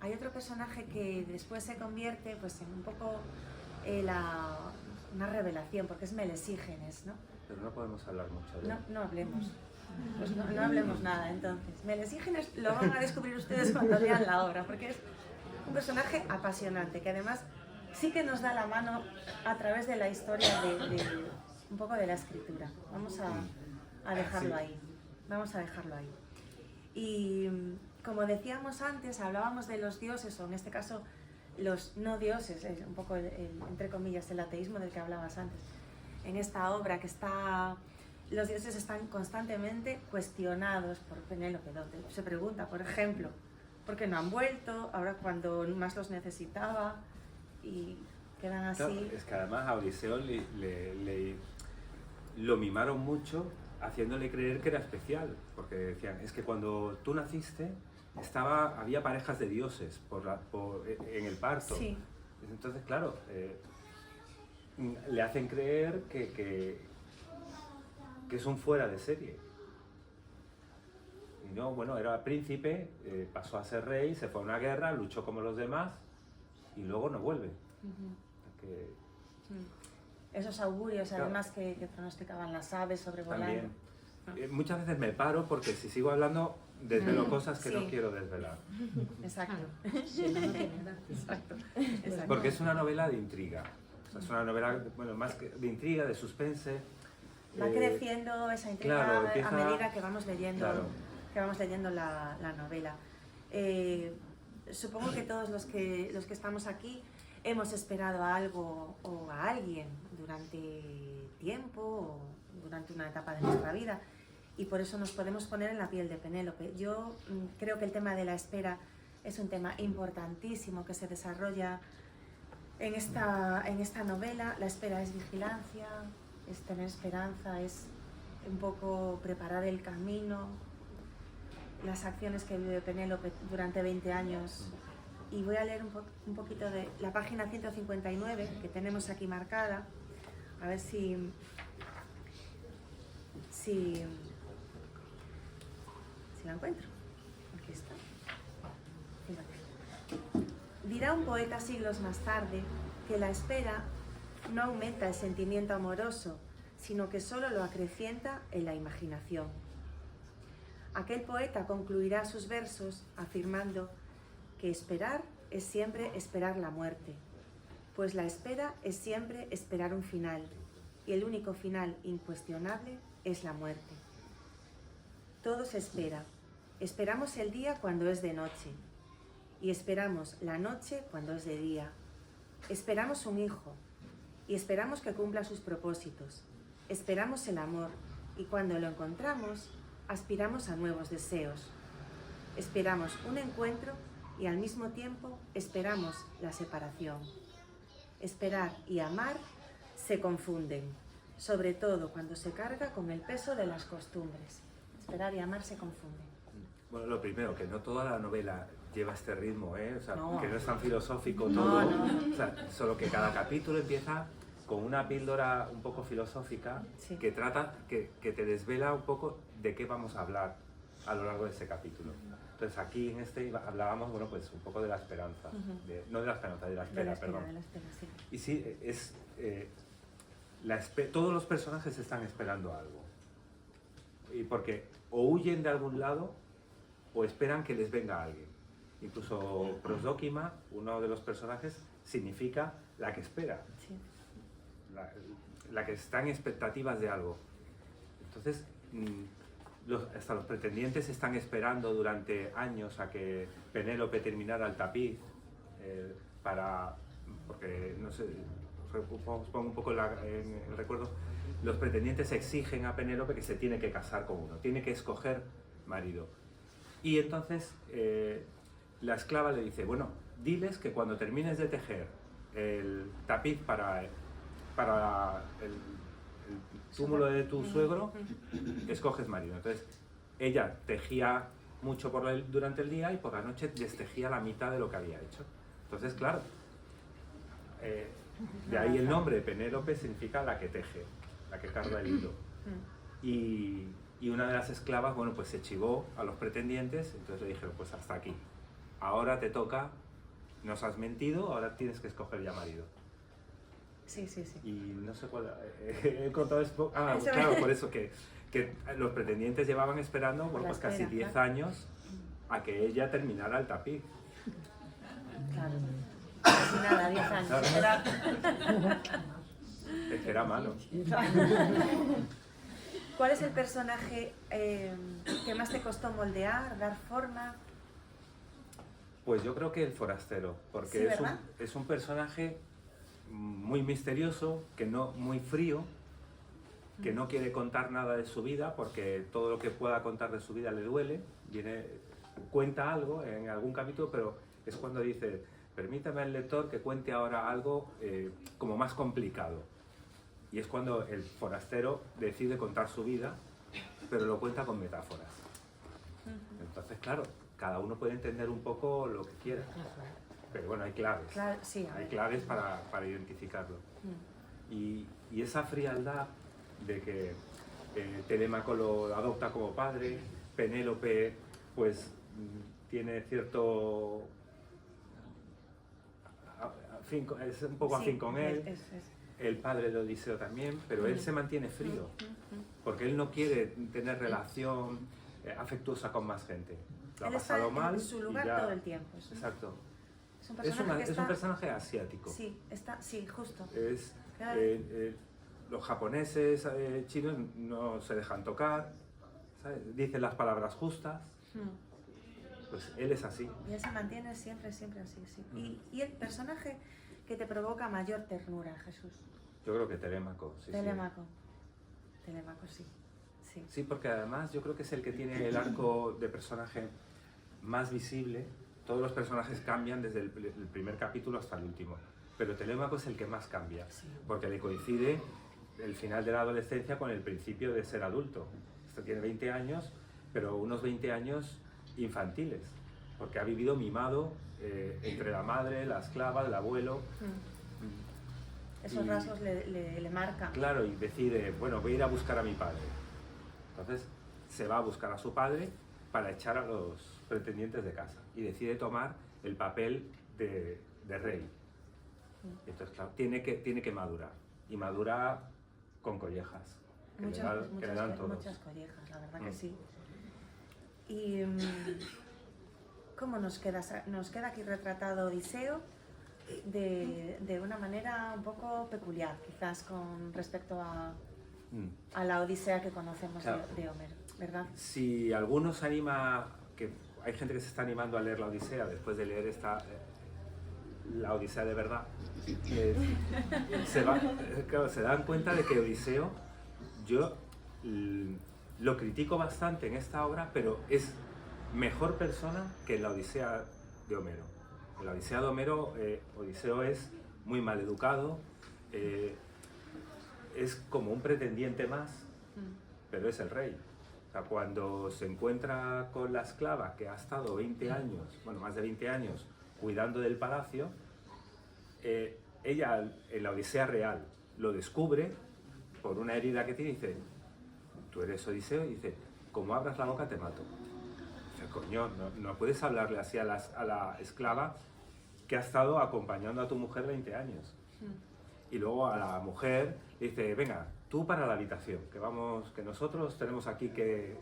hay otro personaje que después se convierte pues en un poco una revelación, porque es Melesígenes, ¿no? Pero no podemos hablar mucho de él. No hablemos. Pues no hablemos nada, entonces. Melesígenes lo van a descubrir ustedes cuando lean la obra, porque es un personaje apasionante, que además sí que nos da la mano a través de la historia un poco de la escritura. Vamos a dejarlo ahí. Vamos a dejarlo ahí. Y como decíamos antes, hablábamos de los dioses, o en este caso los no dioses, un poco entre comillas el ateísmo del que hablabas antes. En esta obra los dioses están constantemente cuestionados por Penélope, donde se pregunta, por ejemplo, ¿por qué no han vuelto ahora cuando más los necesitaba? Y quedan así. Claro, es que además a Odiseo lo mimaron mucho, haciéndole creer que era especial, porque decían, es que cuando tú naciste había parejas de dioses en el parto. Sí. Entonces, claro, le hacen creer que que es un fuera de serie. Y no, bueno, era príncipe, pasó a ser rey, se fue a una guerra, luchó como los demás y luego no vuelve. Que... Esos augurios, claro, además, que pronosticaban las aves sobrevolando. También. Muchas veces me paro porque si sigo hablando desvelo cosas que sí. no quiero desvelar. Exacto. Exacto. Porque es una novela de intriga. O sea, es una novela, bueno, más que de intriga, de suspense. Va creciendo esa intriga, claro, empieza, a medida que vamos leyendo, claro, la novela. Supongo que todos los que estamos aquí hemos esperado a algo o a alguien durante tiempo o durante una etapa de nuestra vida, y por eso nos podemos poner en la piel de Penélope. Yo creo que el tema de la espera es un tema importantísimo que se desarrolla en esta novela. La espera es vigilancia, es tener esperanza, es un poco preparar el camino, las acciones que vive Penélope durante 20 años. Y voy a leer un poquito de la página 159 que tenemos aquí marcada, a ver si la encuentro. Aquí está. Fíjate. Dirá un poeta siglos más tarde que la espera no aumenta el sentimiento amoroso, sino que solo lo acrecienta en la imaginación. Aquel poeta concluirá sus versos afirmando que esperar es siempre esperar la muerte, pues la espera es siempre esperar un final, y el único final incuestionable es la muerte. Todo se espera. Esperamos el día cuando es de noche, y esperamos la noche cuando es de día. Esperamos un hijo, y esperamos que cumpla sus propósitos. Esperamos el amor, y cuando lo encontramos, aspiramos a nuevos deseos. Esperamos un encuentro y al mismo tiempo esperamos la separación. Esperar y amar se confunden, sobre todo cuando se carga con el peso de las costumbres. Esperar y amar se confunden. Bueno, lo primero, que no toda la novela lleva este ritmo, ¿eh? O sea, no. Que no es tan filosófico todo. No. O sea, solo que cada capítulo empieza con una píldora un poco filosófica, sí, que trata, que te desvela un poco de qué vamos a hablar a lo largo de ese capítulo. Entonces aquí en este hablábamos, bueno, pues un poco de la esperanza, no de la esperanza, de la espera, perdón. De la espera, sí. Y sí, es, todos los personajes están esperando algo. Y porque o huyen de algún lado o esperan que les venga alguien. Incluso Prosdóquima, uno de los personajes, significa la que espera. Sí. La que está en expectativas de algo. Entonces, hasta los pretendientes están esperando durante años a que Penélope terminara el tapiz porque, no sé, os pongo un poco en el recuerdo, los pretendientes exigen a Penélope que se tiene que casar con uno, tiene que escoger marido. Y entonces la esclava le dice, bueno, diles que cuando termines de tejer el tapiz para el túmulo de tu suegro, escoges marido. Entonces ella tejía mucho durante el día y por la noche destejía la mitad de lo que había hecho. Entonces, claro, de ahí el nombre de Penélope significa la que teje, la que carga el hilo. Y una de las esclavas, bueno, pues se chivó a los pretendientes, entonces le dijeron, pues hasta aquí. Ahora te toca, nos has mentido, ahora tienes que escoger ya marido. Sí, sí, sí. Y no sé cuál... he contado esto... claro, por eso que los pretendientes llevaban esperando, bueno, pues casi 10 años a que ella terminara el tapiz. Claro. Casi nada, 10 años. Claro. Era malo. ¿Cuál es el personaje que más te costó moldear, dar forma? Pues yo creo que el forastero, porque ¿Sí, es un personaje muy misterioso, muy frío, que no quiere contar nada de su vida, porque todo lo que pueda contar de su vida le duele. Cuenta algo en algún capítulo, pero es cuando dice, permítame al lector que cuente ahora algo como más complicado. Y es cuando el forastero decide contar su vida, pero lo cuenta con metáforas. Entonces, claro, cada uno puede entender un poco lo que quiera. Pero bueno, hay claves. Sí, hay claves para identificarlo. Y esa frialdad de que Telémaco lo adopta como padre, Penélope pues tiene cierto es un poco afín con él, el padre de Odiseo también, pero él se mantiene frío, porque él no quiere tener relación afectuosa con más gente. Lo ha pasado mal en su lugar y ya, todo el tiempo. Exacto. Es un personaje asiático. Sí, justo. Es, los japoneses, chinos no se dejan tocar, ¿sabes? Dicen las palabras justas. Pues él es así. Y él se mantiene siempre así, sí. Y el personaje que te provoca mayor ternura, Jesús. Yo creo que Telémaco, sí. Telémaco, sí. Sí, porque además yo creo que es el que tiene el arco de personaje más visible. Todos los personajes cambian desde el primer capítulo hasta el último, pero Telémaco es el que más cambia, porque le coincide el final de la adolescencia con el principio de ser adulto. Este tiene 20 años, pero unos 20 años infantiles, porque ha vivido mimado entre la madre, la esclava, el abuelo. Esos rasgos le marcan. Claro, y decide, bueno, voy a ir a buscar a mi padre. Entonces se va a buscar a su padre para echar a los pretendientes de casa y decide tomar el papel de rey. Entonces, claro, tiene que madurar, y madura con collejas que le dan todos. Muchas collejas, la verdad que sí. Y ¿cómo nos queda aquí retratado Odiseo? De una manera un poco peculiar, quizás con respecto a la Odisea que conocemos, claro, de Homero, ¿verdad? Si alguno se anima, que hay gente que se está animando a leer la Odisea después de leer la Odisea de verdad, se dan cuenta de que Odiseo, yo lo critico bastante en esta obra, pero es mejor persona que en la Odisea de Homero. En la Odisea de Homero, Odiseo es muy mal educado, es como un pretendiente más, pero es el rey. O sea, cuando se encuentra con la esclava que ha estado 20 años, bueno, más de 20 años, cuidando del palacio, ella en la Odisea real lo descubre por una herida que tiene y dice, tú eres Odiseo, y dice, como abras la boca te mato. O sea, coño, no puedes hablarle así a la esclava que ha estado acompañando a tu mujer 20 años. Y luego a la mujer le dice, venga, tú para la habitación, que nosotros tenemos aquí que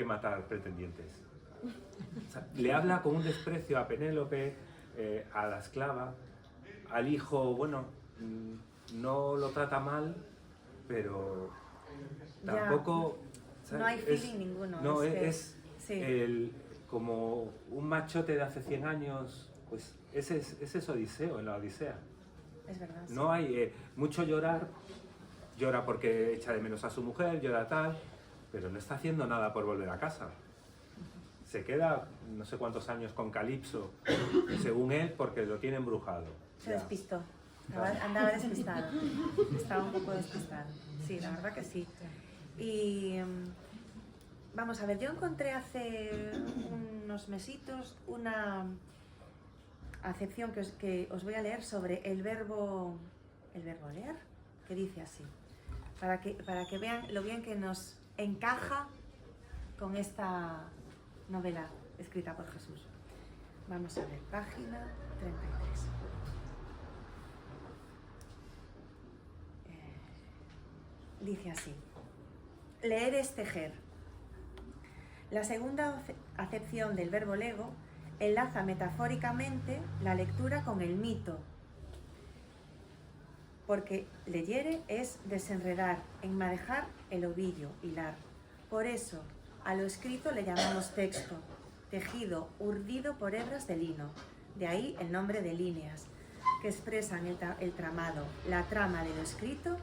matar pretendientes. O sea, le habla con un desprecio a Penélope, a la esclava, al hijo, bueno, no lo trata mal, pero tampoco... No hay feeling ninguno. No, como un machote de hace 100 años, pues ese es Odiseo, en la Odisea. Es verdad. No hay mucho llora porque echa de menos a su mujer, llora tal, pero no está haciendo nada por volver a casa. Se queda no sé cuántos años con Calipso, según él, porque lo tiene embrujado. Se despistó, andaba despistado, estaba un poco despistado. Sí, la verdad que sí. Y vamos a ver, yo encontré hace unos mesitos una acepción que os voy a leer sobre el verbo leer, que dice así, para que vean lo bien que nos encaja con esta novela escrita por Jesús. Vamos a ver, página 33. Dice así: leer es tejer. La segunda acepción del verbo lego enlaza metafóricamente la lectura con el mito, porque leyere es desenredar, enmadejar el ovillo, hilar. Por eso, a lo escrito le llamamos texto, tejido, urdido por hebras de lino, de ahí el nombre de líneas, que expresan el tramado, la trama de lo escrito,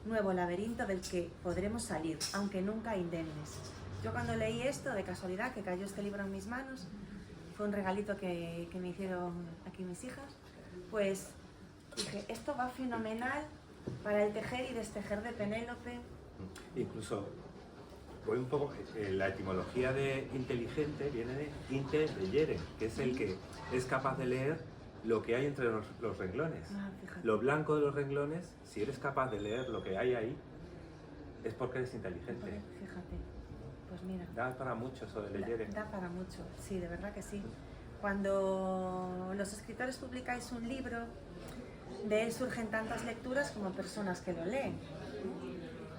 nuevo laberinto del que podremos salir, aunque nunca indemnes. Yo cuando leí esto, de casualidad, que cayó este libro en mis manos, fue un regalito que me hicieron aquí mis hijas, pues dije, esto va fenomenal para el tejer y destejer de Penélope. Incluso, voy un poco, la etimología de inteligente viene de inte leyere, que es el que es capaz de leer lo que hay entre los renglones. Lo blanco de los renglones, si eres capaz de leer lo que hay ahí, es porque eres inteligente. Fíjate, pues mira. Da para mucho eso de leer. Da para mucho, sí, de verdad que sí. Cuando los escritores publicáis un libro, de él surgen tantas lecturas como personas que lo leen.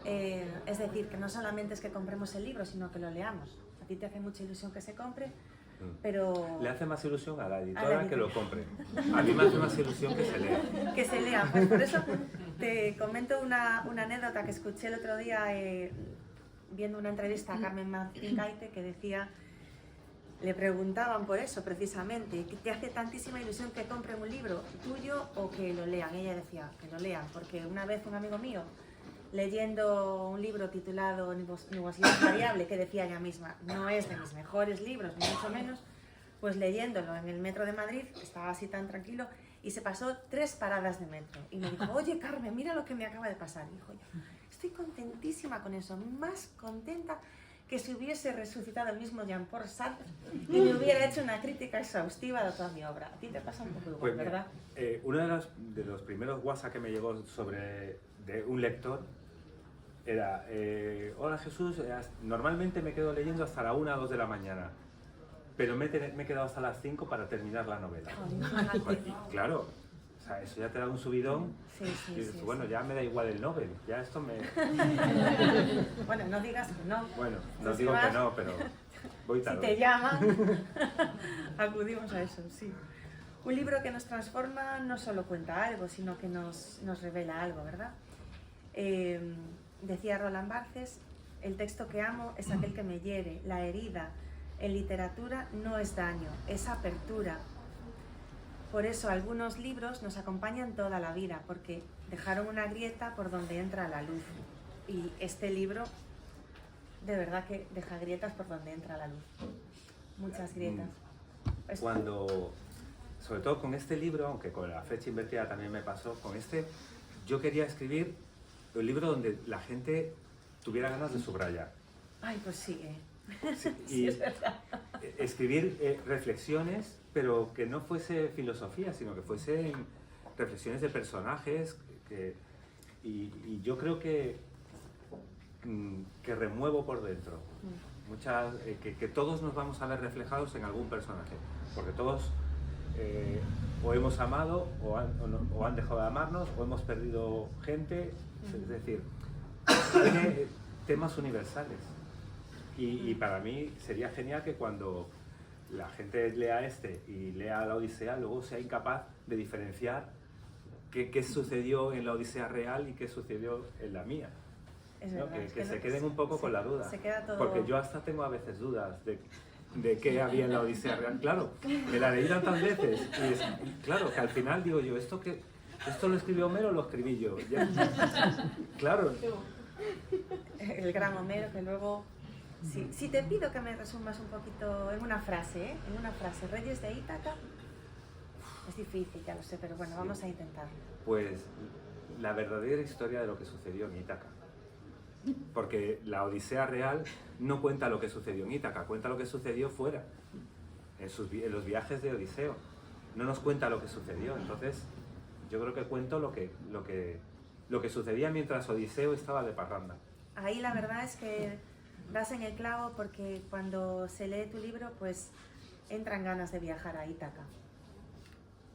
Es decir, que no solamente es que compremos el libro, sino que lo leamos. A ti te hace mucha ilusión que se compre, pero... Le hace más ilusión a la editora que lo compre. A mí me hace más ilusión que se lea. Que se lea. Pues por eso te comento una anécdota que escuché el otro día viendo una entrevista a Carmen Martín Gaite, que decía... Le preguntaban por eso precisamente, ¿te hace tantísima ilusión que compren un libro tuyo o que lo lean? Ella decía que lo lean, porque una vez un amigo mío, leyendo un libro titulado Nubosidad Variable, que decía ella misma, no es de mis mejores libros, ni mucho menos, pues leyéndolo en el metro de Madrid, estaba así tan tranquilo, y se pasó 3 paradas de metro. Y me dijo, oye Carmen, mira lo que me acaba de pasar. Y dijo, estoy contentísima con eso, más contenta que si hubiese resucitado el mismo Jean-Paul Sartre y me hubiera hecho una crítica exhaustiva de toda mi obra. A ti te pasa un poco igual, pues, ¿verdad? Uno de los primeros WhatsApp que me llegó de un lector era, hola Jesús, normalmente me quedo leyendo hasta la 1 o 2 de la mañana, pero me he quedado hasta las 5 para terminar la novela. Pues, claro, o sea, eso ya te da un subidón. Sí, bueno, ya me da igual el Nobel, ya esto me... Bueno, no digas que no. Bueno, no digo que no, pero voy tarde. Si te llaman, acudimos a eso, sí. Un libro que nos transforma no solo cuenta algo, sino que nos revela algo, ¿verdad? Decía Roland Barthes, el texto que amo es aquel que me hiere, la herida. En literatura no es daño, es apertura. Por eso algunos libros nos acompañan toda la vida, porque dejaron una grieta por donde entra la luz. Y este libro, de verdad que deja grietas por donde entra la luz. Muchas grietas. Sobre todo con este libro, aunque con la fecha invertida también me pasó, con este, yo quería escribir un libro donde la gente tuviera ganas de subrayar. Ay, pues sí, Sí, sí, es verdad. Escribir reflexiones, pero que no fuese filosofía, sino que fuesen reflexiones de personajes y yo creo que remuevo por dentro. Que todos nos vamos a ver reflejados en algún personaje, porque todos o hemos amado o han dejado de amarnos o hemos perdido gente, es decir, tiene temas universales. Y para mí sería genial que cuando la gente lea este y lea la Odisea, luego sea incapaz de diferenciar qué sucedió en la Odisea real y qué sucedió en la mía. Es ¿no? verdad, Que se queden un poco con la duda. Se queda todo... Porque yo hasta tengo a veces dudas de qué había en la Odisea real. Claro, me la leí tantas veces y claro, que al final digo yo, ¿esto lo escribió Homero o lo escribí yo? Ya. Claro. El gran Homero que luego... Sí. Si te pido que me resumas un poquito en una frase, Reyes de Ítaca, es difícil, ya lo sé, pero bueno, vamos a intentarlo. Pues la verdadera historia de lo que sucedió en Ítaca. Porque la Odisea real no cuenta lo que sucedió en Ítaca, cuenta lo que sucedió fuera, en los viajes de Odiseo. No nos cuenta lo que sucedió, entonces yo creo que cuento lo que sucedía mientras Odiseo estaba de parranda. Ahí la verdad es que das en el clavo, porque cuando se lee tu libro, pues entran ganas de viajar a Ítaca.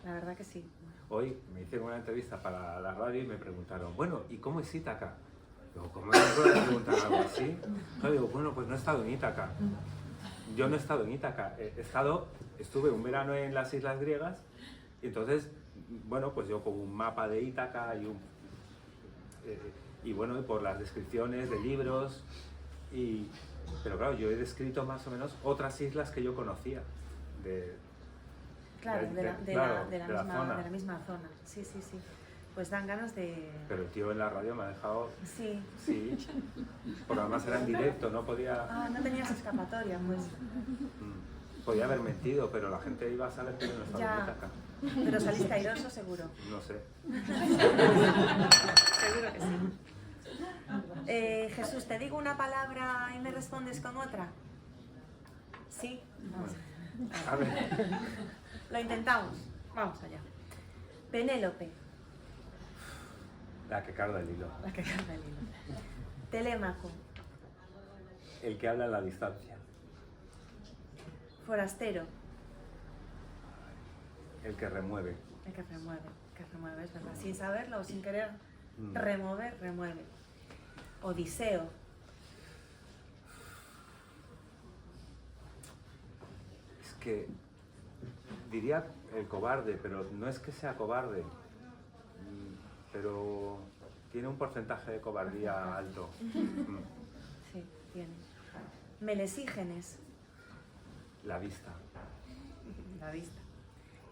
La verdad que sí. Hoy me hicieron una entrevista para la radio y me preguntaron, bueno, ¿y cómo es Ítaca? Digo, ¿cómo me puedes preguntar algo así? Yo digo, bueno, pues no he estado en Ítaca. Yo no he estado en Ítaca. Estuve un verano en las islas griegas y entonces, bueno, pues yo con un mapa de Ítaca y bueno, por las descripciones de libros. Pero claro, yo he descrito más o menos otras islas que yo conocía. De la misma zona. Sí. Pues dan ganas de... Pero el tío en la radio me ha dejado... Sí. Sí. Porque además era en directo, no podía... Ah, no tenías escapatoria, pues. Podía haber mentido, pero la gente iba a saber que yo no estaba en Ítaca. Pero saliste airoso, seguro. No sé. Seguro que sí. Jesús, te digo una palabra y me respondes con otra. ¿Sí? Vamos. A ver. Lo intentamos. Vamos allá. Penélope. La que carga el hilo. La que carga el hilo. Telémaco. El que habla a la distancia. Forastero. El que remueve. El que remueve, es verdad. Sin saberlo o sin querer remueve. Odiseo. Es que diría el cobarde, pero no es que sea cobarde, pero tiene un porcentaje de cobardía alto. Sí, tiene. Melesígenes. La vista. La vista.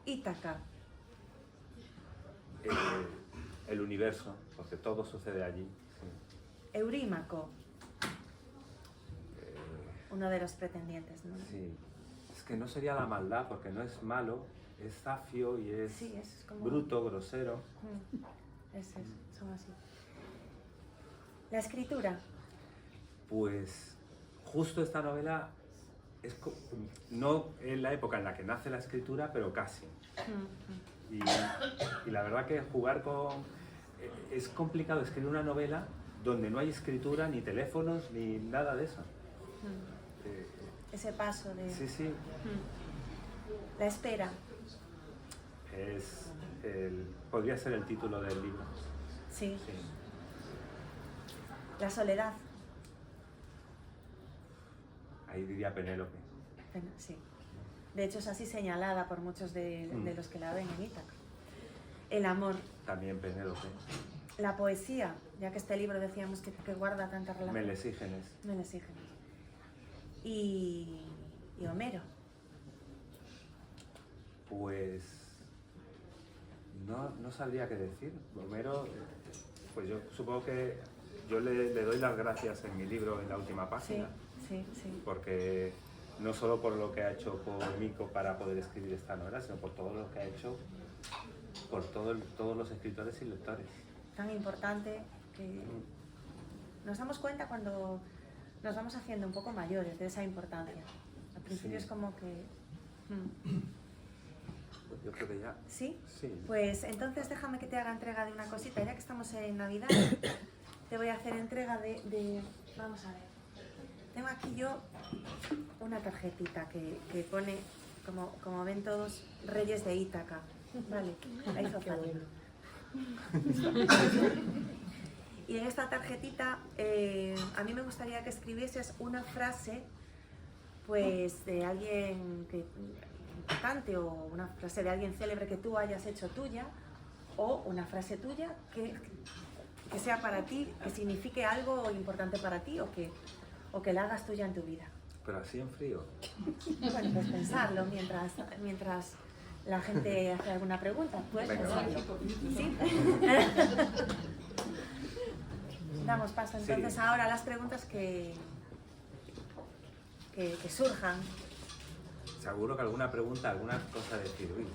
Ítaca. El universo, porque todo sucede allí. Sí. Eurímaco. Uno de los pretendientes, ¿no? Sí. Es que no sería la maldad, porque no es malo, es zafio y es, sí, es como... bruto, grosero. Son así. La escritura. Pues justo esta novela es no en la época en la que nace la escritura, pero casi. Y la verdad que jugar con... Es complicado escribir una novela donde no hay escritura, ni teléfonos, ni nada de eso. Ese paso de... Sí. La espera. Podría ser el título del libro. Sí. La soledad. Ahí diría Penélope. Sí. De hecho es así señalada por muchos de los que la ven en Ítaca. El amor. También Penélope. La poesía, ya que este libro decíamos que guarda tanta relación. Melesígenes. Y Homero. Pues no sabría qué decir. Homero, pues yo supongo que yo le doy las gracias en mi libro en la última página. Sí. Porque no solo por lo que ha hecho por Mico para poder escribir esta novela, sino por todo lo que ha hecho por todos los escritores y lectores. Tan importante que nos damos cuenta cuando nos vamos haciendo un poco mayores de esa importancia. Al principio es como que... Yo creo que ya... ¿Sí? Sí. Pues entonces déjame que te haga entrega de una cosita. Ya que estamos en Navidad, te voy a hacer entrega de... Vamos a ver. Tengo aquí yo una tarjetita que pone, como ven todos, Reyes de Ítaca. Vale, ahí hizo falta. Y en esta tarjetita a mí me gustaría que escribieses una frase pues de alguien importante o una frase de alguien célebre que tú hayas hecho tuya o una frase tuya que sea para ti, que signifique algo importante para ti o que la hagas tuya en tu vida. Pero así en frío. Bueno, pues pensarlo mientras la gente hace alguna pregunta. Puedes pensarlo. ¿Sí? Damos paso entonces ahora a las preguntas que surjan. Seguro que alguna pregunta, alguna cosa de decir, uy,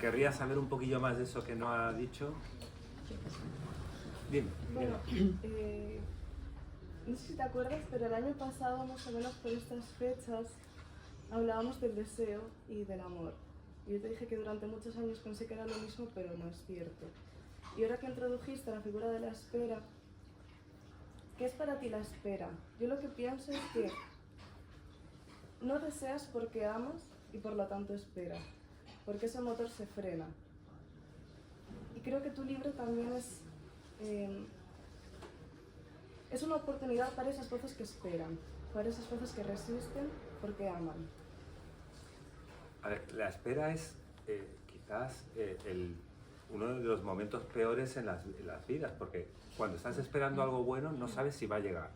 querría saber un poquillo más de eso que no ha dicho. Dime. Bueno, no sé si te acuerdas, pero el año pasado, más o menos por estas fechas, hablábamos del deseo y del amor. Y yo te dije que durante muchos años pensé que era lo mismo, pero no es cierto. Y ahora que introdujiste la figura de la espera, ¿qué es para ti la espera? Yo lo que pienso es que no deseas porque amas y por lo tanto esperas, porque ese motor se frena. Y creo que tu libro también es una oportunidad para esas voces que esperan, para esas voces que resisten porque aman. A ver, la espera es quizás uno de los momentos peores en las vidas, porque cuando estás esperando algo bueno no sabes si va a llegar.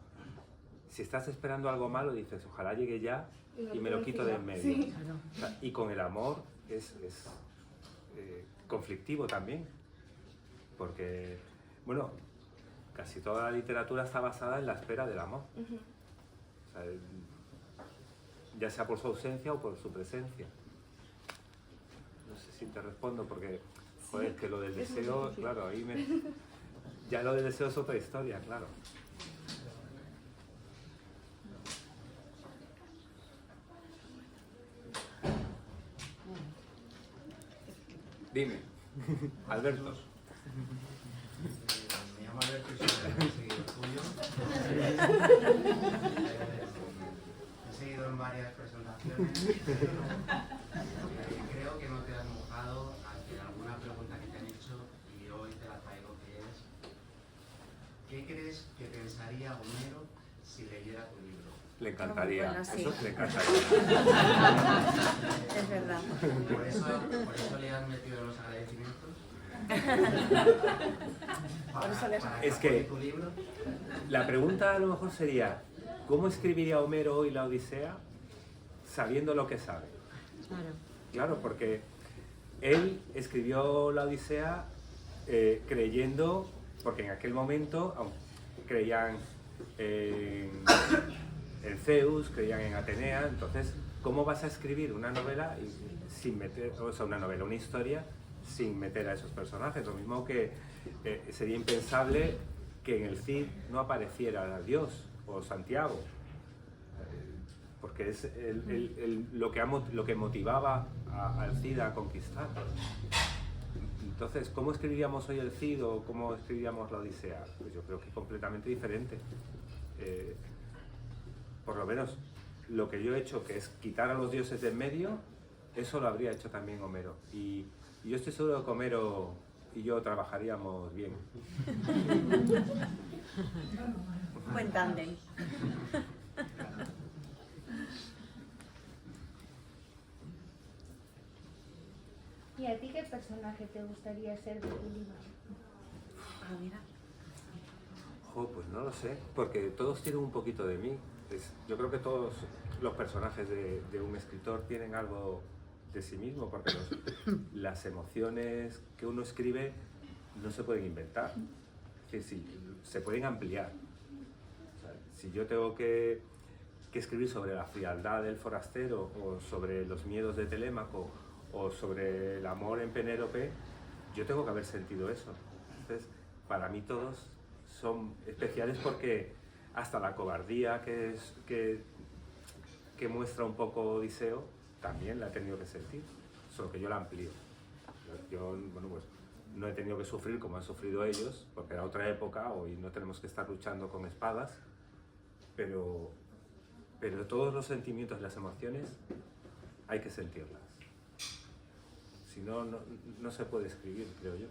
Si estás esperando algo malo dices, ojalá llegue ya y me lo quito de en medio. Sí. O sea, y con el amor es conflictivo también, porque, bueno, casi toda la literatura está basada en la espera del amor. O sea, ya sea por su ausencia o por su presencia. No sé si te respondo porque, joder, que lo del deseo, claro, ahí ya lo del deseo es otra historia, claro. Dime, Alberto. Me llamo Alberto y soy he seguido tuyo. He seguido en varias presentaciones. Creo que no te has mojado ante alguna pregunta que te han hecho y hoy te la traigo, que es ¿qué crees que pensaría Homero si leyera tu libro? Le encantaría, Bueno, sí. eso le encantaría. Es verdad. Por eso le has metido los agradecimientos. Es que tu libro. la pregunta a lo mejor sería, ¿cómo escribiría Homero hoy la Odisea sabiendo lo que sabe? Claro, porque él escribió la Odisea creyendo, porque en aquel momento creían en Zeus, creían en Atenea, entonces, ¿cómo vas a escribir una novela sin meter, o sea, una historia sin meter a esos personajes? Lo mismo que sería impensable que en el Cid no apareciera Dios o Santiago, porque es lo que motivaba al Cid a conquistar. Entonces, ¿cómo escribiríamos hoy el Cid o cómo escribiríamos la Odisea? Pues yo creo que completamente diferente. Por lo menos lo que yo he hecho, que es quitar a los dioses de en medio, eso lo habría hecho también Homero. Y yo estoy seguro que Homero y yo trabajaríamos bien. Buen tándem. ¿Y a ti qué personaje te gustaría ser de tu libro? Ah, mira. Pues no lo sé, porque todos tienen un poquito de mí. Yo creo que todos los personajes de un escritor tienen algo de sí mismo, porque las emociones que uno escribe no se pueden inventar, es decir, se pueden ampliar. O sea, si yo tengo que escribir sobre la frialdad del forastero, o sobre los miedos de Telémaco, o sobre el amor en Penélope, yo tengo que haber sentido eso. Entonces, para mí todos son especiales, porque hasta la cobardía que muestra un poco Odiseo también la he tenido que sentir, solo que yo la amplío. Yo, bueno, pues no he tenido que sufrir como han sufrido ellos, porque era otra época, hoy no tenemos que estar luchando con espadas, pero todos los sentimientos y las emociones hay que sentirlas. Si no, no se puede escribir, creo yo.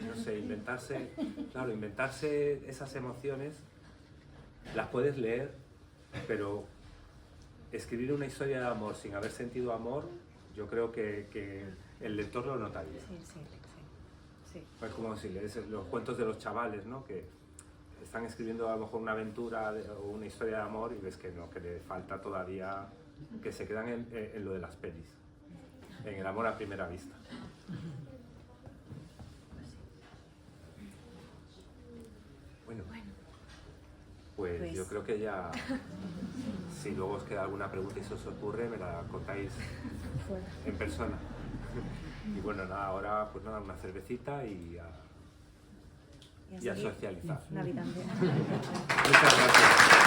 No sé, inventarse esas emociones, las puedes leer, pero escribir una historia de amor sin haber sentido amor, yo creo que el lector lo notaría. Sí. Es como si lees los cuentos de los chavales, ¿no? Que están escribiendo a lo mejor una aventura o una historia de amor y ves que no, que le falta todavía, que se quedan en lo de las pelis, en el amor a primera vista. Bueno, pues yo creo que ya, si luego os queda alguna pregunta y se os ocurre, me la contáis en persona. Y bueno, nada, ahora pues nada, una cervecita y a socializar. Navidad. Muchas gracias.